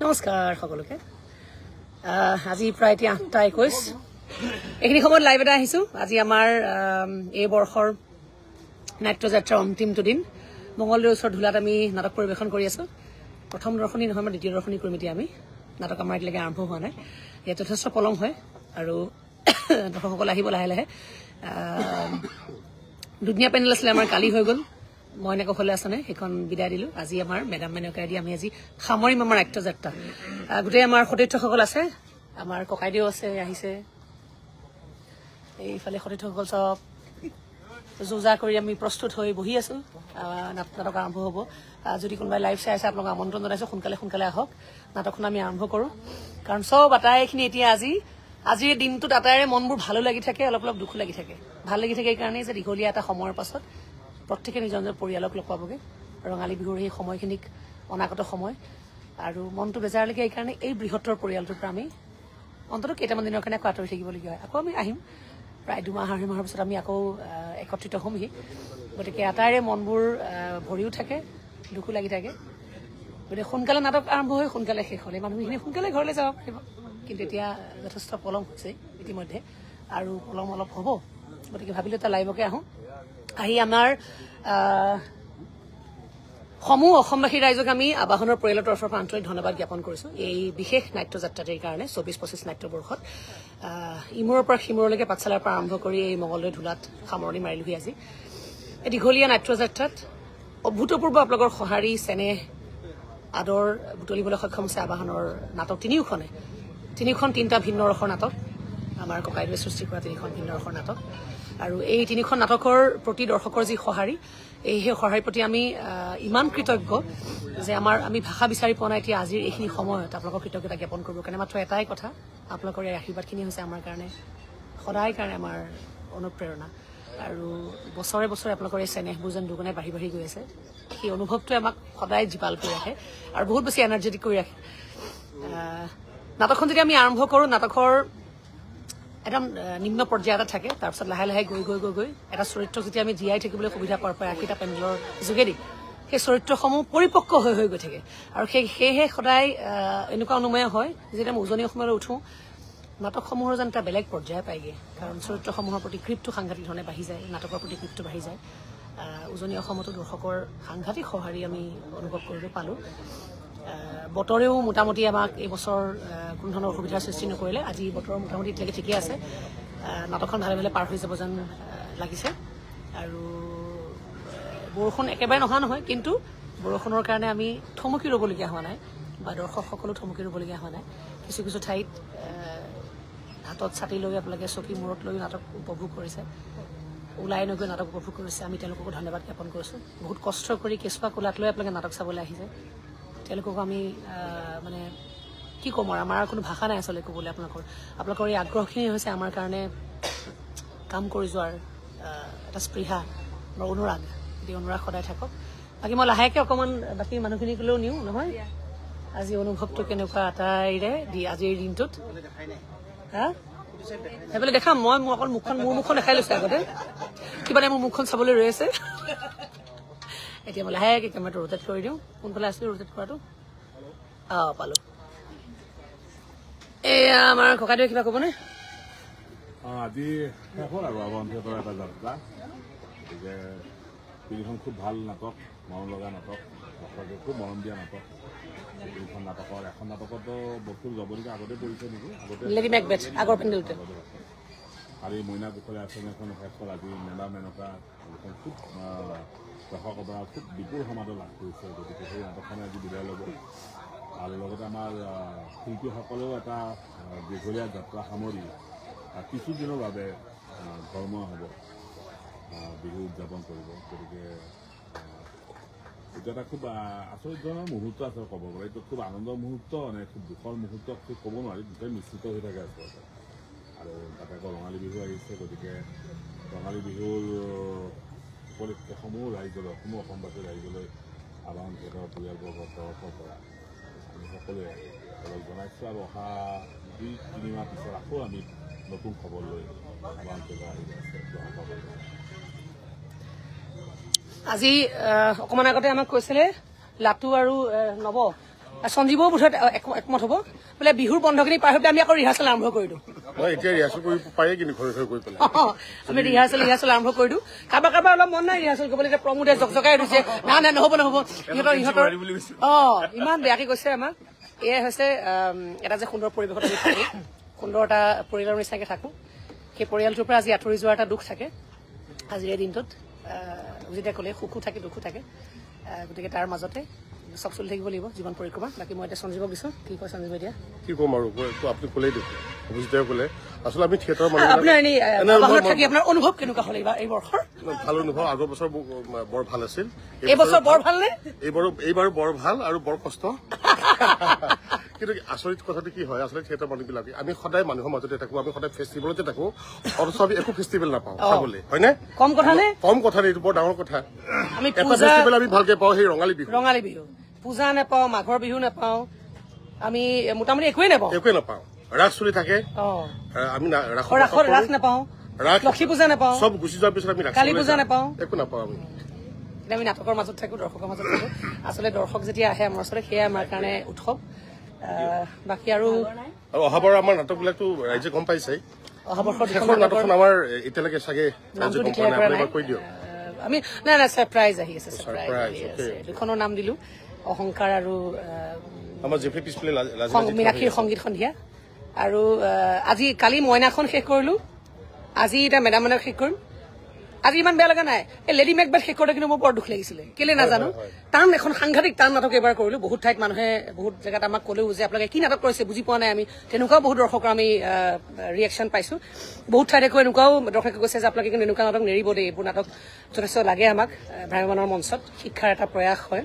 নমস্কাৰ সকলোকে আজি প্ৰায় ৮:২১ এইখিনি সময়ত লাইভ এটা আহিছো আজি আমাৰ এই বৰ্ষৰ নাট্যযাত্ৰাৰ অন্তিমটো দিন মঙ্গলদৈৰ ওচৰত ধুলাত আমি নাটক পৰিবেশন কৰি আছো প্ৰথম দৰ্শনী নহয় আমাৰ দ্বিতীয় দৰ্শনী কৰিম এতিয়া আমি নাটক আমাৰ এতিয়ালৈকে আৰম্ভ হোৱা নাই ইয়াত যথেষ্ট পলম হয় আৰু দৰ্শকসকল আহিব লাহে লাহে দুনিয়া পেনেল আছিলে আমাৰ কালি হৈ গ'ল মইনা কৌশলে আছনে সেইখন বিদায় দিলো আজি আমাৰ মেডাম মেনকাই দি আমি আজি সামৰিম আমাৰ নাট্যযাত্ৰা গোটেই আমাৰ সতীৰ্থসকল আছে আমাৰ ককাইদেউ আছে আহিছে এইফালে সতীৰ্থসকল সব যোজা কৰি আমি প্ৰস্তুত হৈ বহি আছো নাটক আৰম্ভ হ'ব যদি কোনোবাই লাইভ চাই আছে আপোনালোকক আমন্ত্ৰণ জনাইছো সোনকালে আহক নাটকখন আমি আৰম্ভ কৰোঁ কাৰণ সব আটাইখিনি এতিয়া আজিৰ দিনটোত আটাইৰে মনবোৰ ভালো লাগি থাকে অলপ দুখো লাগি থাকে ভাল লাগি থাকে এইকাৰণেই যে দীঘলীয়া এটা সময়ৰ পাছত প্ৰত্যেকে নিজৰ নিজৰ পৰিয়ালক লগ পাবগৈ ৰঙালী বিহুৰ সেই সময়খিনিক অনাগত সময় আৰু মনটো বেজাৰলৈকে এইকাৰণে এই বৃহত্তৰ পৰিয়ালটোৰ পৰা আমি অন্ততঃ কেইটামান দিনৰ কাৰণে আকৌ আঁতৰি থাকিবলগীয়া হয় আকৌ আমি আহিম প্ৰায় দুমাহ আঢ়ৈ মাহৰ পিছত আমি আকৌ একত্ৰিত হ'মহি গতিকে আটাইৰে মনবোৰ ভৰিও থাকে দুখো লাগি থাকে গতিকে সোনকালে নাটক আৰম্ভ হৈ সোনকালে শেষ হ'লে মানুহখিনি সোনকালে ঘৰলৈ যাব পাৰিব কিন্তু এতিয়া যথেষ্ট পলম হৈছে ইতিমধ্যে আৰু পলম অলপ হ'ব গতিকে ভাবিলোঁ এটা লাইভকে আহোঁ আহি আমাৰ সমূহ অসমবাসী ৰাইজক আমি আবাহনৰ পৰিয়ালৰ তৰফৰ পৰা আন্তৰিক ধন্যবাদ জ্ঞাপন কৰিছোঁ এই বিশেষ নাট্যযাত্ৰাটিৰ কাৰণে ২৪-২৫ নাট্যবৰ্ষত ইমূৰৰ পৰা সিমূৰলৈকে পাঠশালাৰ পৰা আৰম্ভ কৰি এই মঙ্গলদৈ ধুলাত সামৰণি মাৰিলোহি আজি এই দীঘলীয়া নাট্যযাত্ৰাত অভূতপূৰ্ব আপোনালোকৰ সঁহাৰি চেনেহ আদৰ বুটলিবলৈ সক্ষম হৈছে আবাহনৰ নাটক তিনিখন তিনিটা ভিন্ন ৰসৰ নাটক আমাৰ ককাইদেৱে সৃষ্টি কৰা ৩খন ভিন্ন ৰসৰ নাটক আৰু এই ৩খন নাটকৰ প্ৰতি দৰ্শকৰ যি সঁহাৰি সেই সঁহাৰিৰ প্ৰতি আমি ইমান কৃতজ্ঞ যে আমি ভাষা বিচাৰি পোৱা নাই এতিয়া আজিৰ এইখিনি সময়ত আপোনালোকৰ কৃতজ্ঞতা জ্ঞাপন কৰিবৰ কাৰণে মাত্ৰ এটাই কথা আপোনালোকৰ এই আশীৰ্বাদখিনি হৈছে আমাৰ কাৰণে সদায় কাৰণে আমাৰ অনুপ্ৰেৰণা আৰু বছৰে আপোনালোকৰ এই চেনেহবোৰ যেন দুগুণে বাঢ়ি গৈ আছে সেই অনুভৱটোৱে আমাক সদায় জীপাল কৰি ৰাখে আৰু বহুত বেছি এনাৰ্জেটিক কৰি ৰাখে নাটকখন যদি আমি আৰম্ভ কৰোঁ নাটকৰ একদম নিম্ন পৰ্যায় এটা থাকে তাৰপিছত লাহে লাহে গৈ এটা চৰিত্ৰক যেতিয়া আমি জীয়াই থাকিবলৈ সুবিধা পোৱাৰ পৰা ৮০টা পেনেলৰ যোগেদি সেই চৰিত্ৰসমূহ পৰিপক্ক হৈ গৈ থাকে আৰু সেয়েহে সদায় এনেকুৱা অনুময় হয় যেতিয়া আমি উজনি অসমলৈ উঠোঁ নাটকসমূহৰ যেন এটা বেলেগ পৰ্যায় পায়গৈ কাৰণ চৰিত্ৰসমূহৰ প্ৰতি কৃপটো সাংঘাতিক ধৰণে বাঢ়ি যায় নাটকৰ প্ৰতি কৃপটো বাঢ়ি যায় উজনি অসমতো দৰ্শকৰ সাংঘাতিক সঁহাৰি আমি অনুভৱ কৰিবলৈ পালোঁ বতৰেও মোটামুটি আমাক এই বছৰ কোনো ধৰণৰ অসুবিধাৰ সৃষ্টি নকৰিলে আজি বতৰ মোটামুটি এতিয়ালৈকে ঠিকেই আছে নাটকখন ভালে পাৰ হৈ যাব যেন লাগিছে আৰু বৰষুণ একেবাৰে নহয় কিন্তু বৰষুণৰ কাৰণে আমি থমকি ৰ'বলগীয়া হোৱা নাই বা দৰ্শকসকলো থমকি ৰ'বলগীয়া হোৱা নাই কিছু ঠাইত হাতত ছাতি লৈ আপোনালোকে চকী মূৰত লৈ নাটক উপভোগ কৰিছে ওলাই নগৈ নাটক উপভোগ কৰিছে আমি তেওঁলোককো ধন্যবাদ জ্ঞাপন কৰিছোঁ বহুত কষ্ট কৰি কেঁচুৱা কোলাত লৈ আপোনালোকে নাটক চাবলৈ আহিছে তেওঁলোকক আমি মানে কি ক'ম আৰু আমাৰ কোনো ভাষা নাই আচলতে ক'বলৈ আপোনালোকৰ এই আগ্ৰহখিনি হৈছে আমাৰ কাৰণে কাম কৰি যোৱাৰ এটা স্পৃহা বা অনুৰাগ এই অনুৰাগ সদায় থাকক বাকী মই লাহেকৈ অকণমান বাকী মানুহখিনিকলৈও নিওঁ নহয় আজি অনুভৱটো কেনেকুৱা আটাইৰে আজিৰ দিনটোত সেইফালে দেখাম মই অকল মোৰ মুখখন দেখাই লৈছোঁ আগতে কিবা মোৰ মুখখন চাবলৈ ৰৈ আছে এতিয়া মই লাহেকৈ কেমেৰাটো ৰোটেট কৰি দিওঁ কোনফালে আছিলোঁ ৰোটেট কৰাটো পালোঁ এয়া আমাৰ ককাইদেৱে কিবা ক'বনে আজি শেষ হ'ল আৰু আৱন্তিতৰ এটা যাত্ৰা গতিকে তিনিখন খুব ভাল নাটক মৰম লগা নাটক দৰ্শকে খুব মৰম দিয়া নাটক এখন নাটকতো বস্তুৰ জবনিকা আগতে পৰিছে নেকি আগৰ পেণ্ডেলতে কালি মইনা কৌশলে আঁচনি এখন শেষ হ'ল আজি মেডাম মেনকা এখন খুব দৰ্শকৰ পৰা খুব বিপুল সমাদৰ লাভ কৰিছে গতিকে সেই নাটকখনে আজি বিদায় ল'ব আৰু লগতে আমাৰ শিল্পীসকলেও এটা দীঘলীয়া যাত্ৰা সামৰি কিছুদিনৰ বাবে ধৰ্মীয় হ'ব বিহু উদযাপন কৰিব গতিকে এইটো এটা খুব আচৰিত ধৰণৰ মুহূৰ্ত আছে ক'ব গ'লে এইটো খুব আনন্দৰ মুহূৰ্ত নে খুব দুখৰ মুহূৰ্ত খুব ক'ব নোৱাৰি দুটাই মিশ্ৰিত হৈ থাকে আচলতে আৰু তাতে আকৌ ৰঙালী বিহু আহিছে গতিকে ৰঙালী বিহুৰ উপলক্ষসমূহ ৰাইজলৈ সমূহ অসমবাসী ৰাইজলৈ আবাহন থিয়েটাৰৰ পৰিয়ালবৰ্গৰ তৰফৰ পৰা আমি সকলোৱে অলপ জনাইছোঁ আৰু অহা ২-৩ মাহ পিছত আকৌ আমি নতুন খবৰ লৈ আবাহন থিয়েটাৰ আহি আছে আজি অকণমান আগতে আমাক কৈছিলে লাটু আৰু নৱ সঞ্জীৱও বোধহয় একমত হ'ব বোলে বিহুৰ বন্ধখিনি পাৰ হৈ পেলাই আমি আকৌ ৰিহাৰ্চেল আৰম্ভ কৰি দিওঁ এতিয়া ৰিহাৰ্চেল কৰিব পাৰি কিন্তু ঘৰে ঘৰে গৈ পেলাই আমি ৰিহাৰ্চেল আৰম্ভ কৰি দিওঁ কাৰোবাৰ অলপ মন নাই ৰিহাৰ্চেল কৰিবলৈ এতিয়া প্ৰমোদে জকজকাই উঠিছে না নহ'ব ইহঁতৰ ইমান বেয়াকে কৈছে আমাক এয়াই হৈছে এটা যে সুন্দৰ পৰিৱেশত আমি থাকোঁ সুন্দৰ এটা পৰিয়ালৰ নিচিনাকে থাকোঁ সেই পৰিয়ালটোৰ পৰা আজি আঁতৰি যোৱাৰ এটা দুখ থাকে আজিৰ এই দিনটোত যেতিয়া ক'লে সুখো থাকে দুখো থাকে গতিকে তাৰ মাজতে চব চলি থাকিব লাগিব জীৱন পৰিক্ৰমা বাকী মই এতিয়া সঞ্জীৱক দিছোঁ কি কয় সঞ্জীৱ এতিয়া কি ক'ম আৰু আপুনি ক'লেই দেখোন অভিজিতে ক'লে আচলতে আমি থিয়েটাৰৰ আপোনাৰ থাকি আপোনাৰ অনুভৱ কেনেকুৱা হ'ল এই বৰ্ষৰ ভাল অনুভৱ আগৰ বছৰ বৰ ভাল আছিল এই বছৰ বৰ ভাল নে এইবাৰো বৰ ভাল আৰু বৰ কষ্ট কিন্তু আচৰিত কথাটো কি হয় আচলতে থিয়েটাৰ মানুহবিলাকে আমি সদায় মানুহৰ মাজতে থাকো আমি সদায় ফেষ্টিভেলতে থাকো অথচ আমি একো ফেষ্টিভেল নাপাওঁ চাবলৈ হয়নে কম কথা নে এইটো বৰ ডাঙৰ কথা এটা ফেষ্টিভেল আমি ভালকে পাওঁ সেই ৰঙালী বিহু পূজা নাপাওঁ মাঘৰ বিহু নাপাওঁ আমি মোটামুটি একোৱে নাপাওঁ ৰাস চলি থাকে আমি ৰাস নাপাওঁ লক্ষী পূজা নাপাওঁ চব গুচি যোৱাৰ পিছত আমি কালী পূজা নাপাওঁ একো নাপাওঁ আমি নাটকৰ মাজত থাকো দৰ্শকৰ মাজত থাকো আচলতে দৰ্শক যেতিয়া আহে আমাৰ ওচৰলৈ সেয়াই আমাৰ কাৰণে উৎসৱ বাকী আৰু অহাবাৰ আমাৰ নাটকবিলাকতো ৰাইজে গম পাইছে অহা বৰ্ষৰ নাটকখন আমাৰ এতিয়ালৈকে চাগে ৰাইজে গম পোৱা নাই কৈ দিয়ক আমি নাই ছাৰপ্ৰাইজ আহি আছে দুখনৰ নাম দিলো অহংকাৰ আৰু আমাৰ জেফ্ৰি পিছফালে মীনাক্ষীৰ সংগীত সন্ধিয়া আৰু কালি মইনাখন শেষ কৰিলো আজি এতিয়া মেডাম মেডাম শেষ কৰিম আজি ইমান বেয়া লগা নাই এই লেডি মেকবেথ শেষ কৰোঁতে কিন্তু মোৰ বৰ দুখ লাগিছিলে কেলে নাজানো টান এখন সাংঘাতিক টান নাটক এবাৰ কৰিলো বহুত ঠাইত মানুহে বহুত জেগাত আমাক ক'লেও যে আপোনালোকে কি নাটক কৰিছে বুজি পোৱা নাই আমি তেনেকুৱাও বহুত দৰ্শকৰ আমি ৰিয়েকশ্যন পাইছো বহুত ঠাইত একো এনেকুৱাও দৰ্শকে কৈছে যে আপোনালোকে কিন্তু এনেকুৱা নাটক নেৰিব দেই এইবোৰ নাটক যথেষ্ট লাগে আমাক ভ্ৰাম্যমানৰ মঞ্চত শিক্ষাৰ এটা প্ৰয়াস হয়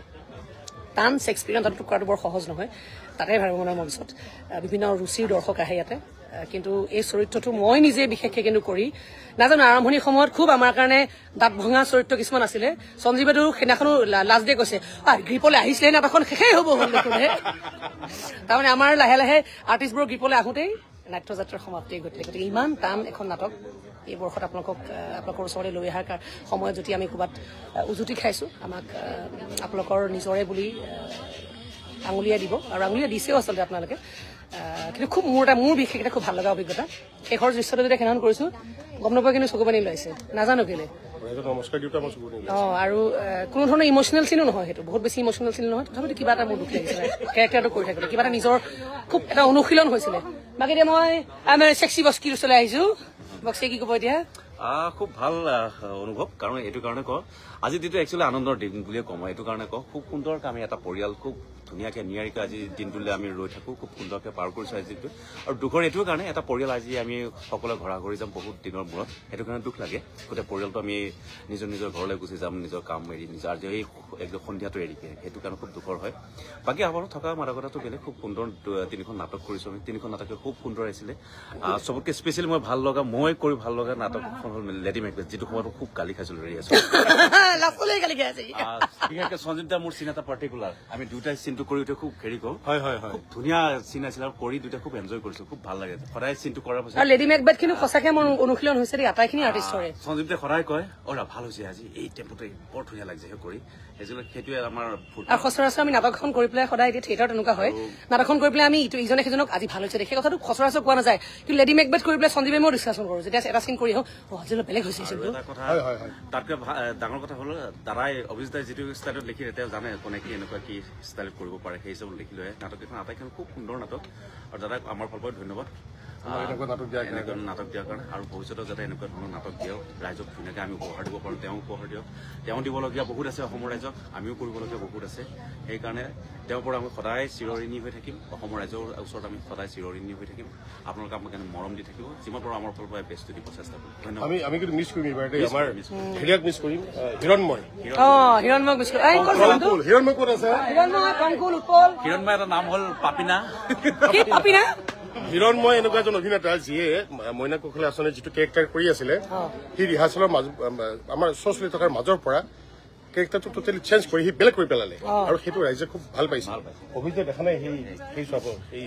টান শেক্সপিয়াৰ নাটকটো কৰাটো বৰ সহজ নহয় তাতে ভ্ৰাম্যমানৰ মঞ্চত বিভিন্ন ৰুচিৰ দৰ্শক আহে ইয়াতে কিন্তু এই চৰিত্ৰটো মই নিজে বিশেষকৈ কিন্তু কৰি নাজানো আৰম্ভণিৰ সময়ত খুব আমাৰ কাৰণে দাঁত ভঙা চৰিত্ৰ কিছুমান আছিলে সঞ্জীৱেতো সেইদিনাখনো লাষ্ট ডে কৈছে গ্ৰীপলৈ আহিছিলে নাটকখন শেষেই হ'ব হ'ল দেখোন তাৰমানে আমাৰ লাহে লাহে আৰ্টিষ্টবোৰৰ গ্ৰীপলৈ আহোঁতেই নাট্যযাত্ৰাৰ সমাপ্তি ঘটিলে গতিকে ইমান টান এখন নাটক এই বৰ্ষত আপোনালোকৰ ওচৰলৈ লৈ অহাৰ সময়ত যদি আমি ক'ৰবাত উজুতি খাইছোঁ আমাক আপোনালোকৰ নিজৰে বুলি আঙুলিয়াই দিব আৰু আঙুলিয়াই দিছেও আচলতে আপোনালোকে কিন্তু খুব মোৰ বিশেষ এটা খুব ভাল লগা অভিজ্ঞতা শেষৰ দৃশ্যটো যেতিয়া সেইদিনাখন কৰিছোঁ গম নাপায় কিন্তু চকু পানী ওলাইছে নাজানো কেলে আৰু কোনো ধৰণৰ ইম'চনেল চিনো নহয় সেইটো বহুত বেছি ইম'চনেল চিন নহয় তথাপিতো কিবা এটা মোৰ দুখ লাগিছিলে কেৰেক্টাৰটো কৰি থাকিলে কিবা এটা নিজৰ খুব এটা অনুশীলন হৈছিলে বাকী এতিয়া মই চেক্সি বস্কিৰ ওচৰলৈ আহিছোঁ বক্সিয়ে কি ক'ব এতিয়া খুব ভাল অনুভৱ কাৰণ এইটো কাৰণে কওঁ আজি দিনটো একচুৱেলি আনন্দৰ দিন বুলিয়ে ক'ম এইটো কাৰণে কওঁ খুব সুন্দৰকৈ আমি এটা পৰিয়াল খুব ধুনীয়াকৈ নিয়াৰিকৈ আজি দিনটোলৈ আমি ৰৈ থাকোঁ খুব সুন্দৰকৈ পাৰ কৰিছোঁ আজি দিনটো আৰু দুখৰ এইটোৰ কাৰণে এটা পৰিয়াল আজি আমি সকলোৱে ঘৰা ঘৰি যাম বহুত দিনৰ মূৰত সেইটো কাৰণে দুখ লাগে গোটেই পৰিয়ালটো আমি নিজৰ ঘৰলৈ গুচি যাম নিজৰ কাম এৰি নিজৰ আজি এই একদম সন্ধিয়াটো এৰিকে সেইটো কাৰণে খুব দুখৰ হয় বাকী আমাৰ থকা মাদকতাটো বেলেগ খুব সুন্দৰ 3খন নাটক কৰিছোঁ আমি 3খন নাটকে খুব সুন্দৰ আছিলে চবতকৈ স্পেচিয়েলি মই কৰি ভাল লগা নাটকখন হ'ল লেডি মেকবেথ যিটো সময়ত খুব গালি খাইছিলোঁ ৰেডি আছোঁ বিশেষকৈ সঞ্জীৱ দা মোৰ চিন এটা পাৰ্টিকুলাৰ আমি দুটাই চিনটো কৰি উঠে খুব হেৰি কৰোঁ খুব ধুনীয়া চিন আছিল আৰু কৰি দুটা খুব এনজয় কৰিছোঁ খুব ভাল লাগে সদায় চিনটো কৰাৰ পাছত লেডি মেকবেথ কিন্তু সঁচাকৈ মোৰ অনুশীলন হৈছে দেই আটাইখিনি আৰ্টিষ্টৰে সঞ্জীৱ দাই সদায় কয় ভাল হৈছে আজি এই টেম্পোতে বৰ ধুনীয়া লাগিছে কৰি সেইটোৱে আমাৰ আৰু সচৰাচৰ আমি নাটকখন কৰি পেলাই সদায় এতিয়া থিয়েটাৰ তেনেকুৱা হয় নাটকখন কৰি পেলাই আমি ইজনে সিজনক আজি ভাল হৈছে সেই কথাটো সচৰাচৰ কোৱা নাযায় কিন্তু লেডি মেকবেথ কৰি পেলাই সঞ্জীৱে মই ডিছকাশ্যন কৰোঁ যেতিয়া এটা চিন কৰি আজি বেলেগ হৈছে তাতকৈ ডাঙৰ কথা হ'ল দাদাই অভিজিত দাই যিটো ষ্টাইলত লিখি তেওঁ জানে কোনে কি এনেকুৱা কি ষ্টাইলত কৰিব পাৰে সেই হিচাপত লিখি লয় নাটকখন আটাইখন খুব সুন্দৰ নাটক আৰু দাদাক আমাৰ ফালৰ পৰা ধন্যবাদ এনেকুৱা নাটক দিয়াৰ কাৰণে আৰু ভৱিষ্যতেও যাতে এনেকুৱা ধৰণৰ নাটক দিয়ক ৰাইজক ধুনীয়াকৈ আমি উপহাৰ দিব পাৰোঁ তেওঁ উপহাৰ দিয়ক তেওঁ দিবলগীয়া বহুত আছে অসমৰ ৰাইজক আমিও কৰিবলগীয়া বহুত আছে সেইকাৰণে তেওঁৰ পৰা আমি সদায় চিৰঋণী হৈ থাকিম অসমৰ ৰাইজৰ ওচৰত আমি সদায় চিৰঋণী হৈ থাকিম আপোনালোকে আমাক মৰম দি থাকিব যিমান পাৰোঁ আমাৰ ফালৰ পৰা বেষ্টটো দিব চেষ্টা কৰিম ধন্যবাদ আমি কিন্তু মিছ কৰিম আমাৰ হেৰিয়াক মিছ কৰিম হিৰণময় হিৰণময় ক'ত আছে হিৰণময় এটা নাম হ'ল পাপিনা হিৰণময় এনেকুৱা এজন অভিনেতা যিয়ে মইনা কৌশলী আঁচনিৰ যিটো কেৰেক্টাৰ কৰি আছিলে সি ৰিহাৰ্চেলৰ আমাৰ শ্ব' চলি থকাৰ মাজৰ পৰা কেৰেক্টাৰটো টোটেলি চেঞ্জ কৰি সি বেলেগ কৰি পেলালে আৰু সেইটো ৰাইজে খুব ভাল পাইছে অভিজিতে দেখা নাই সেই চাব সেই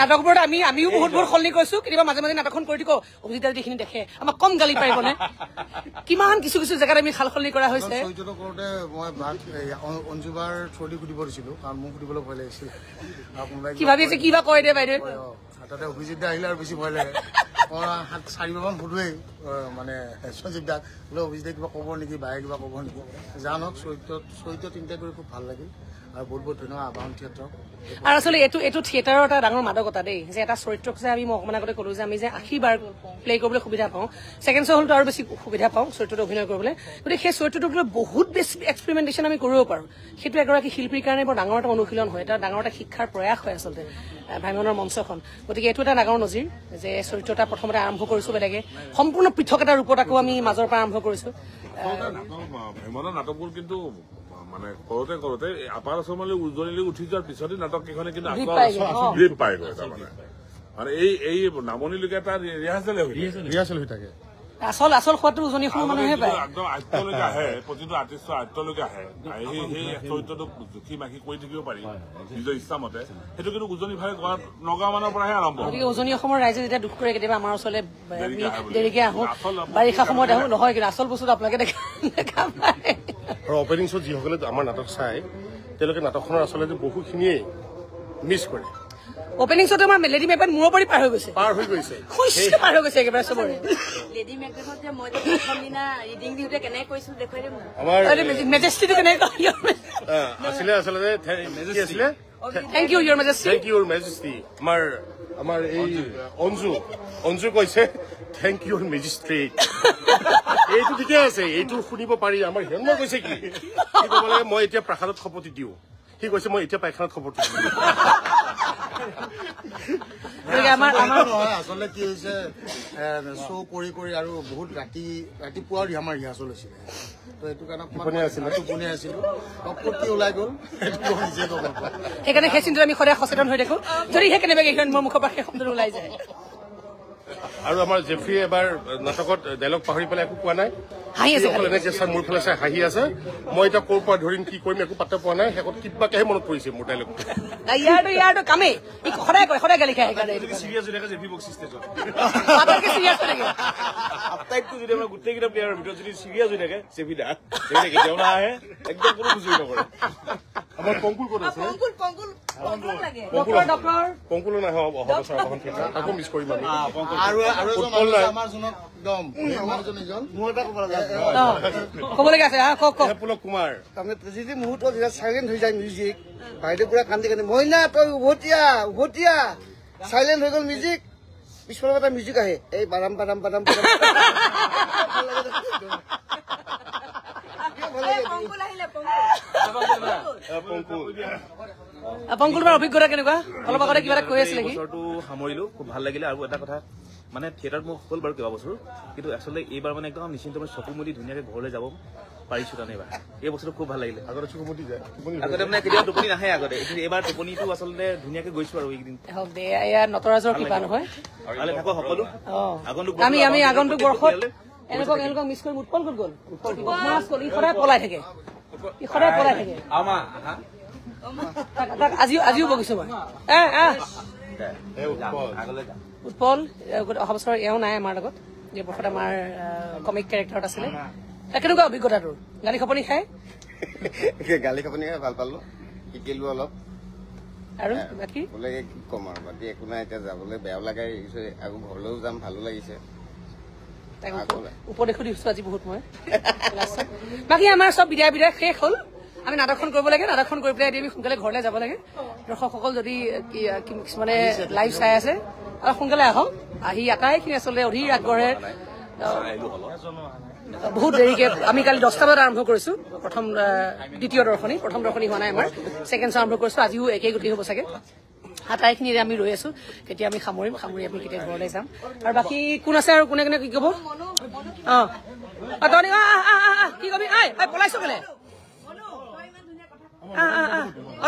নাটকবোৰত আমিও বহুত সলনি কৰিছো কেতিয়াবা মাজে মাজে নাটকখন কৰি দিওঁ অভিজিতে যিখিনি দেখে আমাক কম গালি পাৰিবনে কিমান কিছু জেগাত আমি সাল সলনি কৰা হৈছে চৰিত্ৰটো কৰোঁতে মই অঞ্জুবাৰ থ্ৰুদি সুধিব দিছিলোঁ কাৰণ মোক সুধিবলৈ ভয় লাগিছিল কি ভাবি আছে কিবা কয় দে বাইদেউ তাতে অভিজিত আহিলে আৰু বেছি ভয় লাগে মই 4-5মান সুধোৱেই মানে সঞ্জীৱ দাক বোলে অভিজিতে কিবা ক'ব নেকি বায়ে কিবা ক'ব নেকি জানক চৰিত্ৰ তিনিটা কৰি খুব ভাল লাগিল আৰু বহুত বহুত ধন্যবাদ আবাহন থিয়েটাৰক আৰু আচলতে এইটো থিয়েটাৰৰ এটা ডাঙৰ মাদকতা দেই যে এটা চৰিত্ৰক যে আমি অকমান আগতে ক'লো যে আমি যে 80বাৰ প্লে কৰিবলৈ সুবিধা পাওঁ ছেকেণ্ড শ্ব' হ'লতো আৰু বেছি সুবিধা পাওঁ চৰিত্ৰটো অভিনয় কৰিবলৈ গতিকে সেই চৰিত্ৰটোক লৈ বহুত বেছি এক্সপেৰিমেণ্টেশ্যন আমি কৰিব পাৰোঁ সেইটো এগৰাকী শিল্পীৰ কাৰণে বৰ ডাঙৰ এটা অনুশীলন হয় এটা ডাঙৰ এটা শিক্ষাৰ প্ৰয়াস হয় আচলতে ভাইমনৰ মঞ্চখন গতিকে এইটো এটা ডাঙৰ নজিৰ যে চৰিত্ৰ এটা প্ৰথমতে আৰম্ভ কৰিছোঁ বেলেগে সম্পূৰ্ণ পৃথক এটা ৰূপত আকৌ আমি মাজৰ পৰা আৰম্ভ কৰিছোঁ ভাইমনৰ নাটকবোৰ কিন্তু মানে কৰোতে আপাৰ আছামলৈ উজনিলৈ উঠি যোৱাৰ পিছতে নাটক কেইখনে কিন্তু গ্ৰীপ পাইগৈ তাৰমানে আৰু এই নামনিলৈকে এটা ৰিহাৰ্চেল হৈ থাকে আচল সোৱাদটো উজনি অসমৰ মানুহে পায় একদম আয়ত্তলৈকে আহে প্ৰতিটো আৰ্টিষ্টৰ আয়ত্তলৈকে আহে সেই চৰিত্ৰটোক জুখি মাখি কৰি থাকিব পাৰি নিজৰ ইচ্ছা মতে সেইটো কিন্তু উজনি ভাগে নগাঁও মানৰ পৰাহে আৰম্ভ গতিকে উজনি অসমৰ ৰাইজে যেতিয়া দুখ কৰে কেতিয়াবা আমাৰ ওচৰলৈ দেৰিকে আহো বাৰিষা সময়ত আহো নহয় কিন্তু আচল বস্তুটো আপোনালোকে দেখা পায় আৰু অপেনিং শ্ব'ত যিসকলে আমাৰ নাটক চাই তেওঁলোকে নাটকখনৰ আচলতে বহুখিনিয়ে মিছ কৰে অপেনিং শ্ব'টো আমাৰ লেডি মেকবেথ মূৰৰ পৰি পাৰ হৈ গৈছে পাৰ হৈ গৈছে একেবাৰে চবৰে লেডি মেকবেথত যে মই প্ৰথম দিনা ৰিডিং দিওঁতে কেনেকে কৈছিলো দেখুৱাই দিম মেজেষ্টিটো কেনেকে আছিলে আচলতে আছিলে থেংক ইউ ইয়ৰ মেজেষ্টি থেংক ইউৰ মেজেষ্টি আমাৰ এই অঞ্জু কৈছে থেংক ইউৰ মেজিষ্ট্ৰেট এইটো ঠিকে আছে এইটো শুনিব পাৰি আমাৰ হিৰণ্ময় কৈছে কি ক'ব লাগে মই এতিয়া প্ৰাসাদত শপতি দিওঁ সি কৈছে মই এতিয়া পায়খানাত শপতি দিওঁ আচলতে কি হৈছে শ্ব' কৰি আৰু বহুত ৰাতিপুৱাৰ আমাৰ ৰিহাৰ্চল হৈছিলে তো এইটো কাৰণে টোপনি আছিলো কি ওলাই গ'ল নিজে গম নাপাওঁ সেইকাৰণে সেই চিন্তাত আমি সদায় সচেতন হৈ থাকো যদিহে কেনেবাকে মোৰ মুখৰ পৰা সেই শব্দটো ওলাই যায় আৰু আমাৰ জেফ্ৰীয়ে এবাৰ নাটকত ডাইলগ পাহৰি পেলাই একো কোৱা নাই হাঁহি আছে এনেকে চাই মোৰ ফালে চাই হাঁহি আছে মই এতিয়া ক'ৰ পৰা ধৰিম কি কৰিম একো পাত্তা পোৱা নাই শেষত কিবাকেহে মনত পৰিছে মোৰ ডাইলগ ইয়াৰটো কামেই সদায় গালি খায় চিৰিয়াছ হৈ থাকে জেফি বক্সি ষ্টেজত আটাইতকৈ যদি আমাৰ গোটেইকেইটা প্লেয়াৰৰ ভিতৰত যদি চিৰিয়াছ হৈ থাকে জেফিদা কেতিয়াও নাহে একদম কোনো বুজি নকৰে আমাৰ কংকুল ক'ত আছে কংকুলো নাহে অহা বছৰ এখন থিয়েটাৰ তাকো মিছ কৰিম আমি ক'বলগীয়া আছে পুলক কুমাৰ যদি মুহূৰ্তত চাইলেণ্ট হৈ যায় মিউজিক বাইদেউ পুৰা কান্দি মইনা তই উভতিয়া চাইলেণ্ট হৈ গ'ল মিউজিক পিছফালৰ এটা মিউজিক আহে এই বাদাম পংকুলৰ অভিজ্ঞতা কেনেকুৱা অলপ আগতে কিবা এটা কৈ আছিলে বছৰটো সামৰিলো খুব ভাল লাগিলে আৰু এটা কথা মানে থিয়েটাৰত মোৰ হ'ল বাৰু কেইবা বছৰো কিন্তু আচলতে এইবাৰ মানে একদম নিশ্চিন্ত মানে চকু মুদি ধুনীয়াকে ঘৰলৈ যাব পাৰিছো কাৰণে এইবাৰ এই বছৰটো খুব ভাল লাগিলে আগতে চকু মুদি যায় আগতে মানে কেতিয়াবা টোপনি নাহে আগতে এইবাৰ টোপনিটো আচলতে ধুনীয়াকে গৈছো আৰু এইকেইদিন হওক দে এয়া নটৰাজৰ কৃপা নহয় ভালে থাকক সকলো আমি আগন্তুক বৰ্ষত এনেকুৱা মিছ কৰিম উৎপল ক'ত গ'ল ই সদায় পলাই থাকে আজিও বগিছো মই উৎপল অহা বছৰ এওঁ নাই আমাৰ লগত যে বৰ্ষত আমাৰ কমিক কেৰেক্টাৰত আছিলে কেনেকুৱা অভিজ্ঞতা তোৰ গালি খপনি খাই ভাল পালো শিকিলো অলপ আৰু বাকী বোলে কি কম আৰু বাকী একো নাই এতিয়া যাবলৈ বেয়াও লাগে আকৌ ঘৰলৈও যাম ভালো লাগিছে উপদেশো দিছো আজি বহুত মই বাকী আমাৰ চব বিদায় শেষ হ'ল আমি নাটকখন কৰিব লাগে নাটকখন কৰি পেলাই আমি সোনকালে ঘৰলৈ যাব লাগে দৰ্শকসকল যদি কিছুমানে লাইভ চাই আছে অলপ সোনকালে আহক আহি আটাইখিনি আচলতে অধীৰ আগ্ৰহে বহুত দেৰিকে আমি কালি 10টা বজাত আৰম্ভ কৰিছো দ্বিতীয় দৰ্শনী প্ৰথম দৰ্শনী হোৱা নাই আমাৰ ছেকেণ্ড আৰম্ভ কৰিছো আজিও একেই গতি হ'ব চাগে আটাইখিনিৰে আমি ৰৈ আছো কেতিয়া আমি সামৰি আমি কেতিয়া ঘৰলৈ যাম আৰু বাকী কোন আছে আৰু কোনে কি ক'ব কি কবি পলাইছো কেলে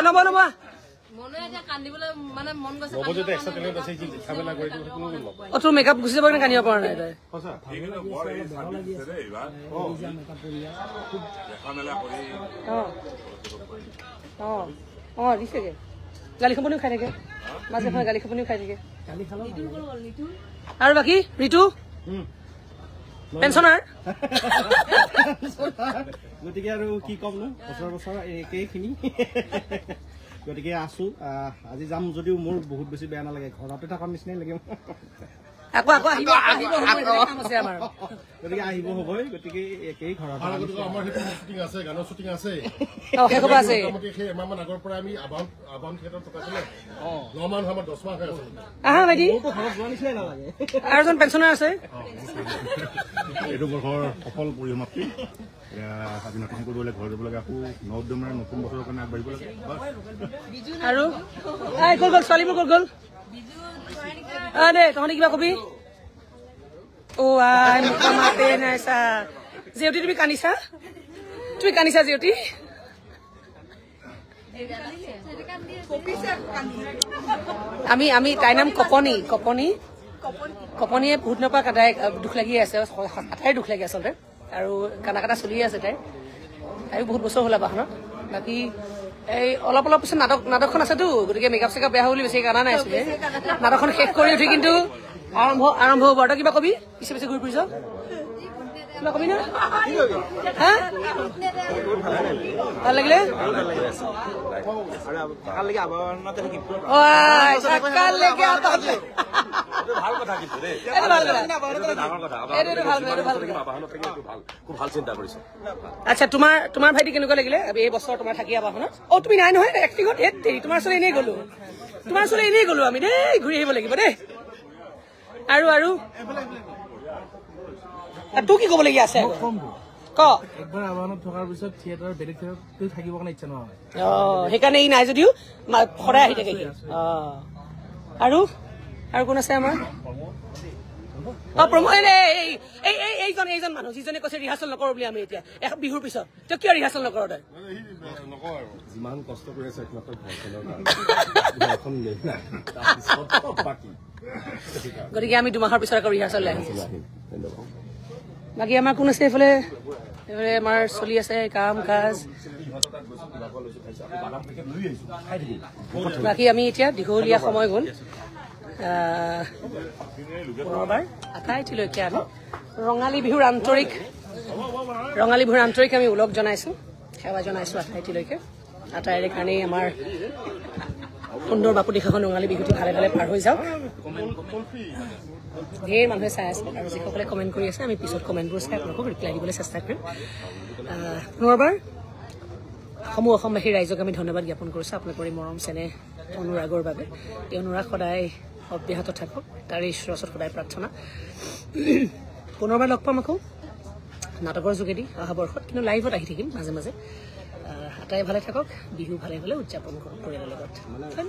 নবা মনে এতিয়া কান্দিবলৈ মানে মন গৈছে নৱজ্যোতি এক্সট্ৰা টেলেণ্ট আছে কি ঝামেলা কৰি দিব কোনো নকয় তোৰ মেকআপ গুচি যাব কান্দিব পৰা নাই তই সঁচা এইখিনি বৰ এই শান্তি দিছে দেই এইবাৰ খুব দেখা মেলা কৰি দিছেগে গালি খপনিও খাই থাকে মাজে মাজে গালি খপনিও খাই থাকে আৰু বাকী ঋতু পেঞ্চনাৰ গতিকে আৰু কি ক'ম ন বছৰ একেইখিনি গতিকে আছো আজি যাম যদিও মোৰ বহুত বেছি বেয়া নালাগে ঘৰতে থকাৰ নিচিনাই লাগে আকৌ কাম আছে আমাৰ গতিকে আহিব হ'বই গতিকে একেই ঘৰত আমাৰ শ্বুটিং আছে গানৰ শ্বুটিং আছে শেষৰ আছে সেই এমাহমান আগৰ পৰা আমি আবাহন থিয়েটাৰত থকাছিলে 9 মাহ আমাৰ 10 মাহ হৈ আছে আহা ভাইটি ঘৰত যোৱা নিচিনাই নালাগে আৰু এজন পেঞ্চনাৰ আছে এইটো বছৰ সফল পৰিসমাপ্তি আজি নতুন কৰিবলৈ ঘৰ যাব লাগে আকৌ 9 দিনৰ নতুন বছৰৰ কাৰণে আগবাঢ়িব লাগে আৰু গ'ল ছোৱালীবোৰ ক'ত গ'ল দে তহঁতে কিবা কবি মাতে নাই চা জিয়তি তুমি কান্দিছা জিয়তি আমি তাইৰ নাম কপনিয়ে বহুত দিনৰ পৰা তাই দুখ লাগি আছে আটাই দুখ লাগি আচলতে আৰু কাটা চলিয়ে আছে তাইও বহুত বছৰ হ'ল বাহনত বাকী এই অলপ পিছত নাটকখন আছেতো গতিকে মেকআপ চেকআপ বেয়া বুলি বেছি কানা নাই আছিলে নাটকখন শেষ কৰি উঠি কিন্তু আৰম্ভ হ'ব তই কিবা কবি পিছে ঘূৰি ফুৰিছ কিবা কবি না ভাল লাগিলে ভাল কথা কিন্তু দেই খুব ভাল চিন্তা কৰিছে আচ্ছা তোমাৰ ভাইটি কেনেকুৱা লাগিলে এই বছৰ তোমাৰ থাকি আবাহনত তুমি নাই নহয় এক্টিঙত তোমাৰ ওচৰলৈ এনেই গলো আমি দেই ঘূৰি আহিব লাগিব দেই আৰু তোৰ কি ক'বলগীয়া আছে একবাৰ আবাহনত থকাৰ পিছত থিয়েটাৰ বেলেগ থিয়েটাৰত থাকিব কাৰণে ইচ্ছা নহয় সেইকাৰণে ই নাই যদিও সদায় আহি থাকে আৰু কোন আছে আমাৰ এইজন মানুহ যিজনে কৈছে ৰিহাৰ্চেল নকৰো বুলি আমি এতিয়া বিহুৰ পিছত তই কিয় ৰিহাৰ্চেল নকৰ তই যিমান কষ্ট কৰি আছে গতিকে আমি 2 মাহৰ পিছত আকৌ ৰিহাৰ্চেল আহিছো বাকী আমাৰ কোন আছে এইফালে আমাৰ চলি আছে কাম কাজ বাকী আমি এতিয়া দীঘলীয়া সময় গ'ল পুনৰবাৰ আটাইটিলৈকে আমি ৰঙালী বিহুৰ আন্তৰিক আমি ওলগ জনাইছো সেৱা জনাইছো আটাইটিলৈকে আটাইৰে কাৰণেই আমাৰ সুন্দৰ বাপুদিশাখন ৰঙালী বিহুটি ভালে ভালে পাৰ হৈ যাওক ঢেৰ মানুহে চাই আছে আৰু যিসকলে কমেণ্ট কৰি আছে আমি পিছত কমেণ্টবোৰ চাই আপোনালোকক ৰিপ্লাই দিবলৈ চেষ্টা কৰিম পুনৰবাৰ সমূহ অসমবাসী ৰাইজক আমি ধন্যবাদ জ্ঞাপন কৰিছোঁ আপোনালোকৰ এই মৰম চেনেহ অনুৰাগৰ বাবে এই অনুৰাগ সদায় অব্যাহত থাকক তাৰে ঈশ্বৰৰ ওচৰত সদায় প্ৰাৰ্থনা পুনৰবাৰ লগ পাম আকৌ নাটকৰ যোগেদি অহা বৰ্ষত কিন্তু লাইভত আহি থাকিম মাজে মাজে আটাই ভালে থাকক বিহু ভালে ভালে উদযাপন কৰক পৰিয়ালৰ লগত ধন্যবাদ